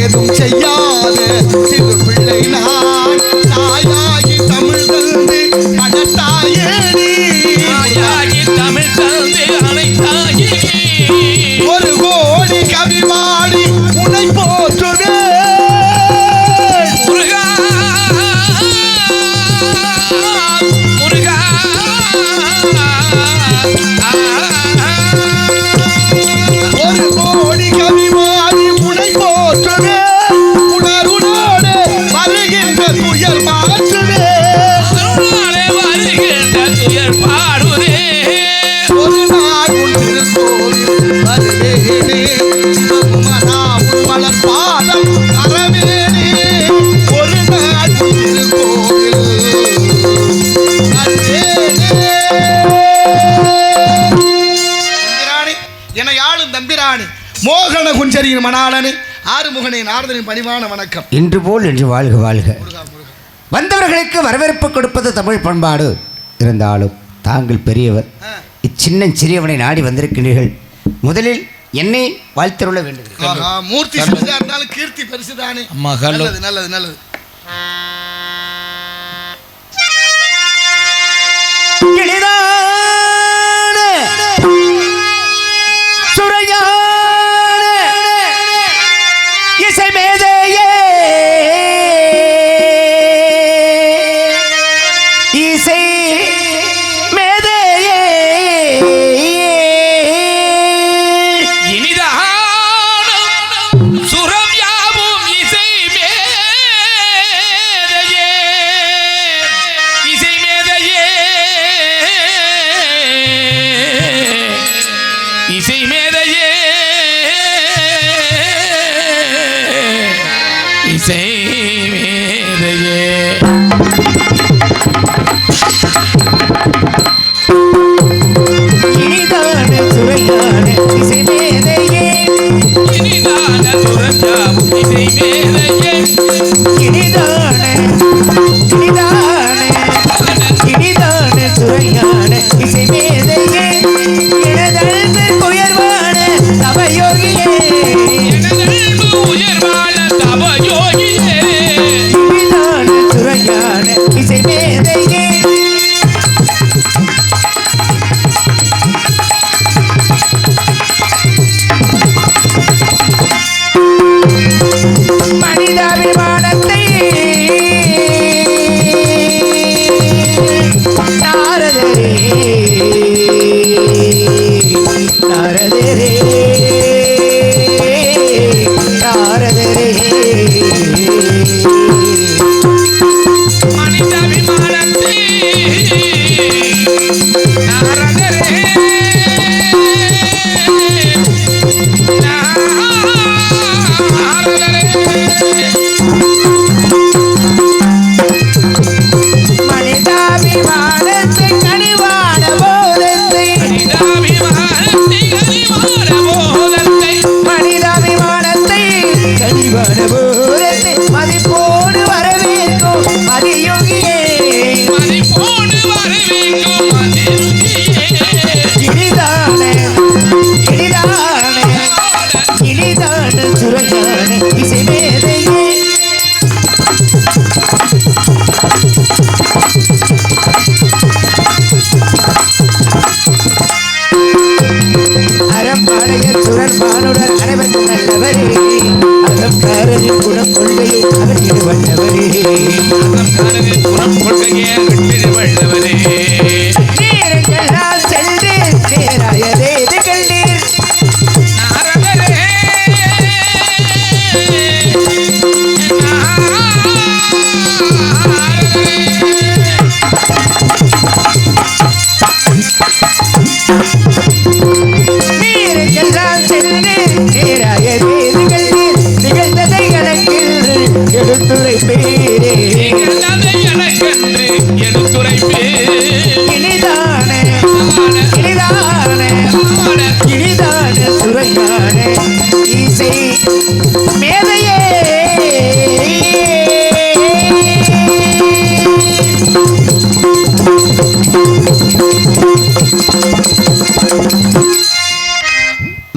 ஏதும் செய்யாத சிறு பிள்ளை நான் தாயாகி தமிழ் தந்து அடத்தாயே தாயாகி தமிழ் தந்து அனைத்தாகி ஒரு கோடி கவி பாடி உன்னை போற்றுவே முருகா முருகா ஒரு கோடி கவி பாடி உன்னை போற்றுவே உணர்வுடோடு வருகின்ற துயர் மாற்றுவே வருகின்ற துயர் பாடுதே ஒரு நாள் உன் திருக்கோவில் வருவேனே சிவகுமரா உன் மலர் பாதம் அறவேனே ஒரு நாள் உன் திருக்கோவில் தம்பிராணி என யாழும் தம்பிராணி மோகன குஞ்சரியின் மணாளனே ஆறுமுகனை நாரதனின் பணிவான வணக்கம். இன்று போல் என்று வாழ்க வாழ்க. வந்தவர்களுக்கு வரவேற்பு கொடுப்பது தமிழ் பண்பாடு. இருந்தாலும் தாங்கள் பெரியவர், இச்சின்ன சிறியவனை நாடி வந்திருக்கிறீர்கள். முதலில் என்னை வாழ்த்தருள வேண்டும். மூர்த்தி சிறிதா இருந்தாலும் கீர்த்தி பெருசுதானே. நல்லது நல்லது நல்லது.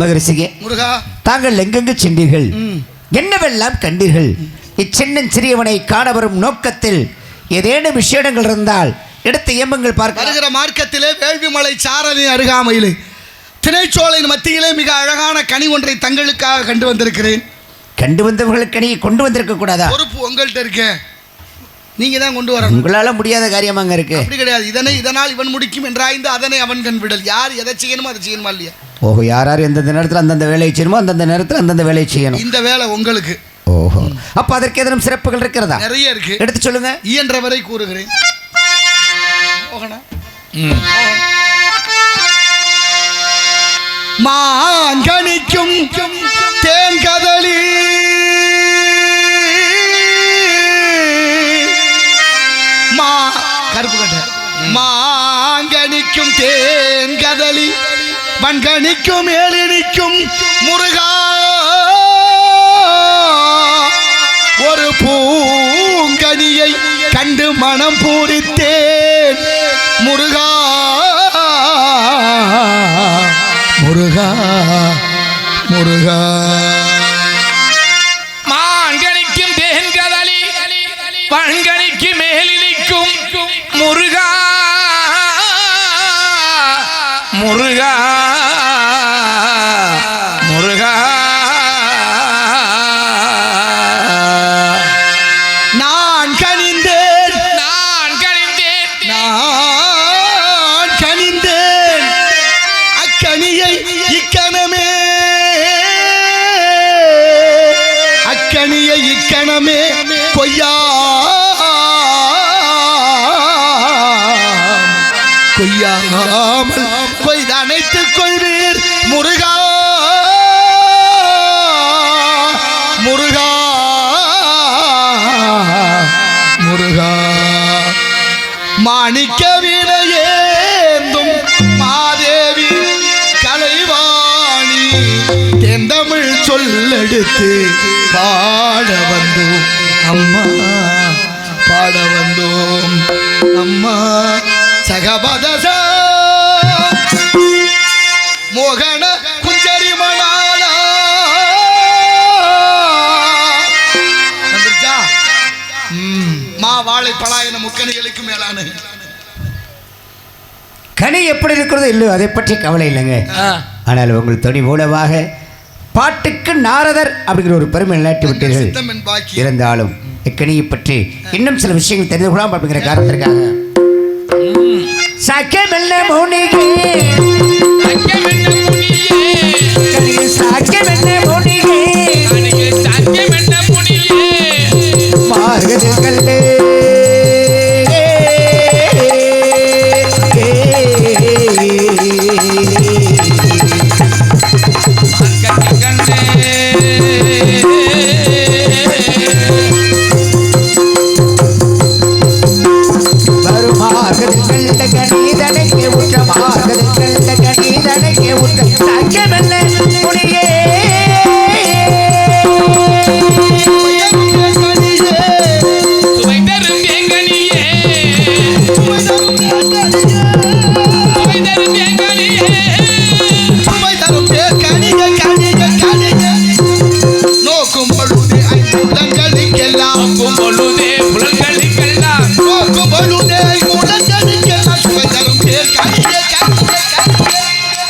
மகரிஷியே, முருகா, தாங்கள் எங்கெங்கு சென்றீர்கள்? என்னவெல்லாம் கண்டீர்கள்? இச்சின்னன் சிறியவனை காண வரும் நோக்கத்தில் ஏதேனும் விஷயங்கள் இருந்தால் எடுத்த இயம்பங்கள் பார்க்க. வருகிற மார்க்கத்திலே வேள்விமலை சாரலின் அருகாமையிலே திணைச்சோலையின் மத்தியிலே மிக அழகான கனி ஒன்றை தங்களுக்காக கண்டு வந்திருக்கிறேன். கண்டு வந்தவர்களுக்கு கனியை கொண்டு வந்திருக்க கூடாதா? பொறுப்பு உங்கள்கிட்ட இருக்கு, நீங்க தான் கொண்டு வரணும். உங்களால முடியாத காரியமாங்க இருக்கு. அப்படி கிடையாது. இதனால் இவன் முடிக்கும் என்றாய்ந்து அதனை அவன் கண் விடல். யார் எதை செய்யணுமோ அதை செய்யணுமா இல்லையா? ஓஹோ, யார் எந்தெந்த நேரத்தில் அந்தந்த வேலையை செய்யணுமோ அந்தந்த நேரத்தில் அந்தந்த வேலையை செய்யணும். இந்த வேலை உங்களுக்கு. ஓஹோ, அப்ப அதற்கு ஏதேனும் சிறப்புகள் இருக்கிறதா? நிறைய இருக்கு, எடுத்து சொல்லுங்க. இயன்ற வரை கூறுகிறேன். மாங்கனிக்கும் தேங்கதலி கருப்பு கட்ட மாங்கனிக்கும் தேங்கதலி வன்கனிக்கும் ஏலினிக்கும் முருகா ஒரு பூங்கனியை கண்டு மனம் பூரித்தேன் முருகா முருகா முருகா. மாங்கனிக்கும் தேன்கதலி வன்கனிக்கு மேலினிக்கும் முருகா முருகா முருகா. நான் கனிந்தேன் அக்கனியை இக்கணமே கொய்யாமல் கொய்தணைத்துக் கொள்வீர் முருகா முருகா முருகா. மாணிக்க வீணையேந்தும் மாதேவி கலைவாணி தென்தமிழ் சொல்லெடுத்து பாட வந்தோம் அம்மா பாட வந்தோம் அம்மா. சகபதச மோகன குஞ்சரி மணாலா வந்துருச்சா? மா வாழை பலாயன முக்கணிகளுக்கு மேலான கனி எப்படி இருக்கிறதோ இல்லையோ அதை பற்றி கவலை இல்லைங்க. ஆனால் உங்கள் துணி மூலமாக பாட்டுக்கு நாரதர் அப்படிங்கிற ஒரு பெருமை நிலைநாட்டி விட்டீர்கள். இருந்தாலும் இக்கனியை பற்றி இன்னும் சில விஷயங்கள் தெரிந்து கொள்ளலாம் அப்படிங்கிற காரணத்திற்காக சாக்கியமெல்ல மௌனிகே சாக்கியமெல்ல மௌனிகே மார்கதில் கல்லே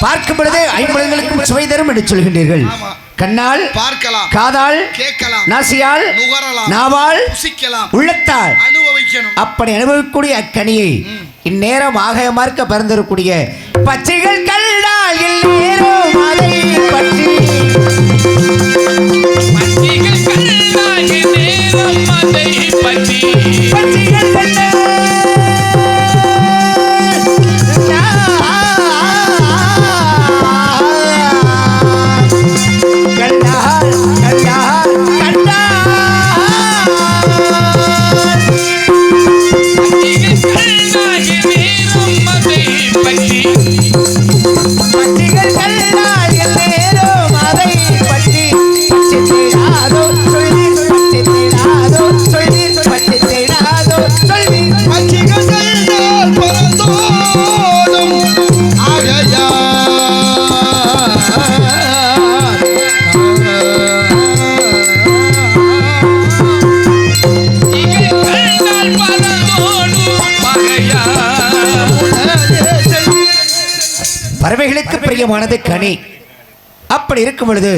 பார்க்கும் பொழுதே ஐம்பதுகளுக்கும் சுவை தரும் என்று சொல்கின்றீர்கள். கண்ணால் பார்க்கலாம், காதால் கேட்கலாம், நாசியால் நுகரலாம், நாவால் ருசிக்கலாம், உள்ளத்தால் அனுபவிக்கணும். அப்படி அனுபவிக்கக்கூடிய அக்கனியை இந்நேரம் ஆக மார்க்க பறந்திருக்கக்கூடிய பச்சைகள் கண்டால் நேரம் அதை பற்றி பச்சைகள் கண்டால் நேரம் அதை பற்றி பச்சைகள் கண்டால் பறவைகளுக்கு பிரியமானது கனி. அப்படி இருக்கும் பொழுது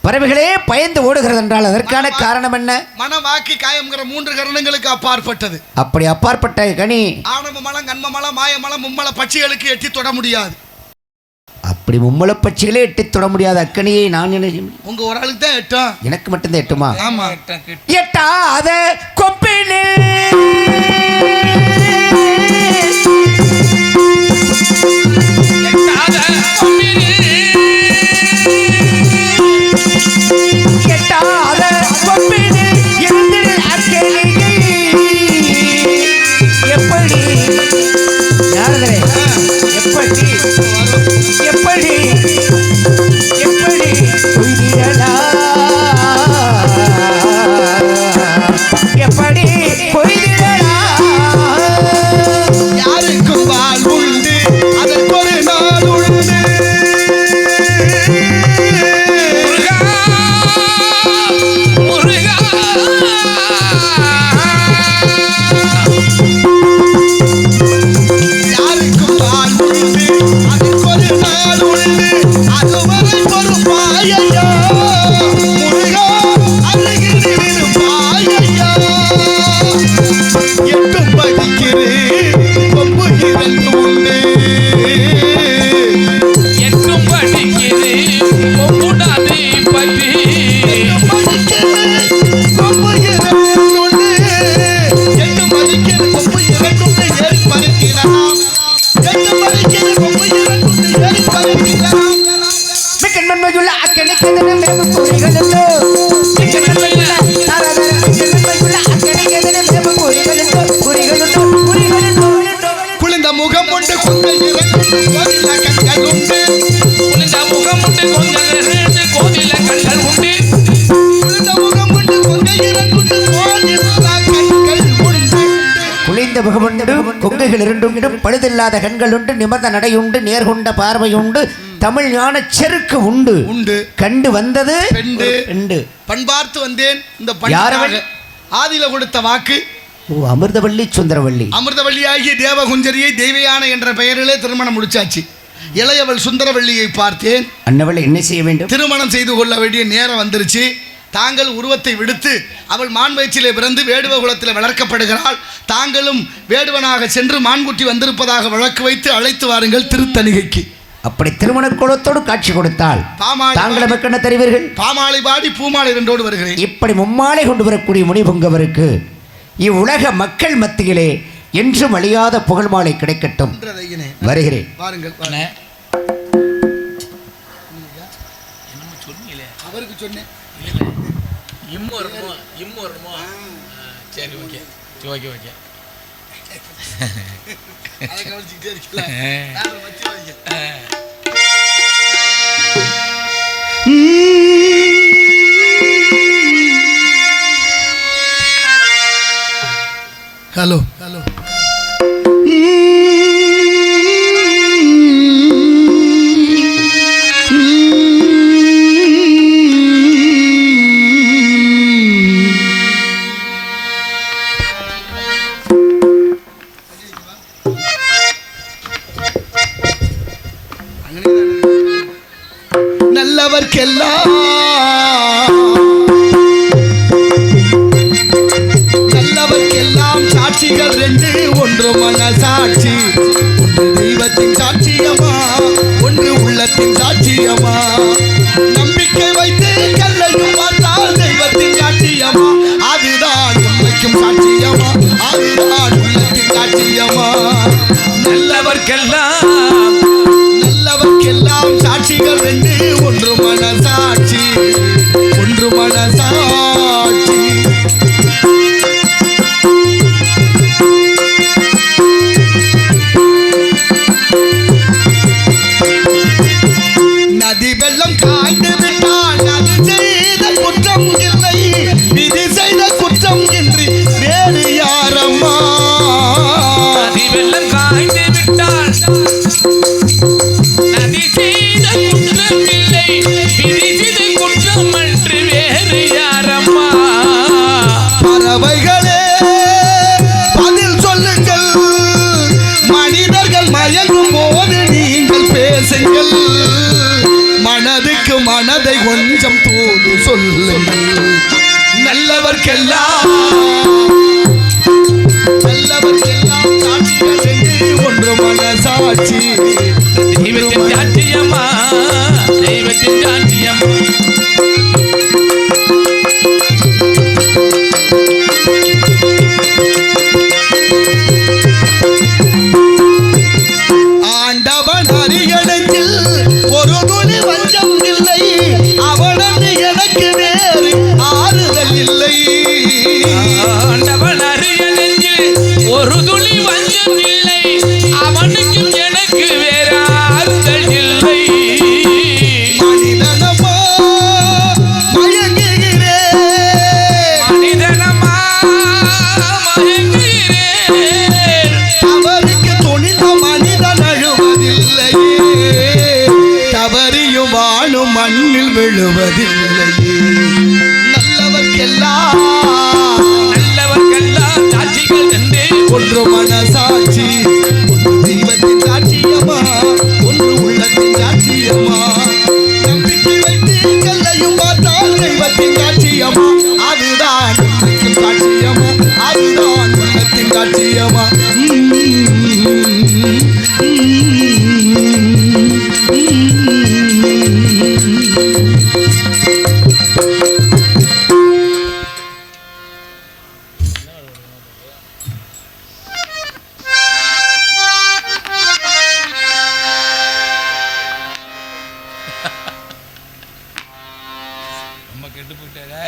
பறவைகளே பயந்து ஓடுகிறது என்றால் அதற்கான காரணம் என்ன? மனவாக்கி காயம்ங்கிற 3 கரணங்களுக்கு அப்பாற்பட்டது. அப்படி அப்பாற்பட்ட கனி ஆணவ மலம், கண்ம மலம், மாய மலம், மும்மல பட்சிகளுக்கு எட்டி தொட முடியாது. அப்படி மும்மல பட்சிகளே எட்டி தொட முடியாத அக்கனியை நான் என்ன செய்ய முடியும்? உங்க ஒரு ஆளுக்கு தான் எட்டும். எனக்கு மட்டும்தான் எட்டுமா? ஆமா. எட்டாத கொப்பினே எட்டாத கொம்பினே எட்டாத கொப்பினே இருந்திடு அக்கனியை எப்படி யாரே எப்படி எப்படி எப்படி எப்படி யாருக்கும் வாழ் உண்டு, அதற்கு ஒரு நாள் உண்டு. முருகா யாருக்கும் வாழ் உண்டு, அதற்கு ஒரு நாள் உண்டு. அதுவரை பொறுப்பாயையா முருகா, அருகில் இருப்பாயையா. எட்டும் படிக்கிறேன் கொம்பு 2 உண்டு. எட்டும் படிக்கிறது பொங்குடாதே பற்றி கொம்பு 2 உண்டு. எட்டும் படிக்கிற கொம்பு 2 உண்டு. ஏறி பறிக்கலாம். எட்டும் படிக்கிற கொம்பு 2 உண்டு. ஏறி பறிக்கலாம். மிக்கன்மையுள்ள அக்கனிக்கு மேலும் குறிகளுண்டோ மிக்கன்மையுள்ள மிக்கன்மையுள்ள அக்கனிக்கு மேலும் குறிகளுண்டோ குறிகளுண்டோ குறிகளுண்டோ குளிர்ந்த முகம் உண்டு, கொங்கை 2 உண்டு. கோவில கண்கள் உண்டு. குளிர்ந்த முகம் உண்டு, கொஞ்சம் கோதில கண்கள் உண்டு. குளிர்ந்த முகம் உண்டு, கொங்கை 2 உண்டு. கோவில கண்கள் உண்டு. குளிர்ந்த முகமுண்டு கொங்கைகள் இரண்டும் பழுதில்லாத கண்கள் உண்டு. நிமிர்ந்த நடையுண்டு, நேர்கொண்ட பார்வையுண்டு. தமிழ் ஞான செருக்கு உண்டு உண்டு. கண்டு வந்தது பெண்டு. பண்பார்த்து வந்தேன். இந்த யாரவள்? பண்பாக ஆதியில கொடுத்த வாக்கு. ஓ, அமிர்தவள்ளி சுந்தரவள்ளி. அமிர்தவள்ளியாகிய தேவகுஞ்சரியை தெய்வயானை என்ற பெயரிலே திருமணம் முடிச்சாச்சு. இளையவள் சுந்தரவள்ளியை பார்த்தேன். அன்னவளை என்ன செய்ய வேண்டும்? திருமணம் செய்து கொள்ள வேண்டிய நேரம் வந்துருச்சு. தாங்கள் உருவத்தை விடுத்து அவள் மான் வயிற்றிலே பிறந்து வேடுவ குலத்தில் வளர்க்கப்படுகிறாள். தாங்களும் வேடுவனாக சென்று மான்குட்டி வந்திருப்பதாக வழக்கு வைத்து அழைத்து வாருங்கள் திருத்தணிகைக்கு. அப்படி திருமண குலத்தோடு காட்சி கொடுத்தால் தாங்கள் நமக்கு என்ன தருவீர்கள்? பாமாலை பாடி பூமாலை 2 வருகிறேன். இப்படி மும்மாலை கொண்டு வரக்கூடிய முனிபுங்கவருக்கு இவ்வுலக மக்கள் மத்தியிலே என்றும் அழியாத புகழ் மாலை கிடைக்கட்டும். வருகிறேன். வாருங்கள். அவருக்கு சொன்னேன். சரி, ஓகே ஓகே ஓகே. அதை கவனிச்சுக்கிட்டே இருக்கல. Hello hello. நல்லவர்க்கெல்லாம் சாட்சிகள் 2 ஒன்று மனசாட்சி, ஒன்று தெய்வத்தின் சாட்சியமா, ஒன்று உள்ளத்தின் சாட்சியமா. நம்பிக்கை வைத்து கல்லையும் பார்த்தால் தெய்வத்தின் சாட்சியமா, அதுதான் உண்மைக்கும் சாட்சியமா, அதுதான் உள்ளத்தின் சாட்சியமா. நல்லவர்க்கெல்லாம் சாட்சிகள் 2 ஒன்று மனசாட்சி, ஒன்று மனசாட்சி. நதி வெள்ளம் காய்ந்து விட்டால் அது செய்த குற்றம் இல்லை, விதி செய்த குற்றம் இன்றி வேறு யாரம்மா. நதி வெள்ளம் காய்ந்து விட்டால் நதி செய்த குற்றம் இல்லை, கொஞ்சம் தூது சொல்லுங்கள். நல்லவர்க்கெல்லாம் சாட்சிகள் என்று ஒன்று மனசாட்சி. தெய்வத்தின் சாட்சியம்மா, தெய்வத்தின் சாட்சியம்மா. ஆண்டவன் அரியணையில் ஒரு துளி வஞ்சம் இல்லை, அவனது எனக்கு வேறு ஆறுதல் இல்லை. ஆண்டவன் அரியணையில் ஒரு துளி வஞ்சம் இல்லை, அவனுக்கும் எனக்கு வேறு ஆறுதல் இல்லை. மனிதனமா மயங்குகிறேன், மனிதனமா மயங்குகிறேன். அவருக்கு துணிந்த மனிதன் அழுவதில்லையே, தவறியும் வாழும் மண்ணில் விழுவதில்லையே. நல்லவர்க்கெல்லாம் சாட்சிகள் என்று ஒன்று மனசாட்சி, ஒன்று தெய்வத்தின் சாட்சியமா, ஒன்று உள்ளத்தின் சாட்சியமா. நம்பிக்கை வைத்து கல்லையும் பார்த்தால் தெய்வத்தின் சாட்சியமா, அதுதான் உள்ளத்தின் சாட்சியமா, அதுதான் உள்ளத்தின் சாட்சியமா. நம்ம கெட்டு போயிட்டாரா?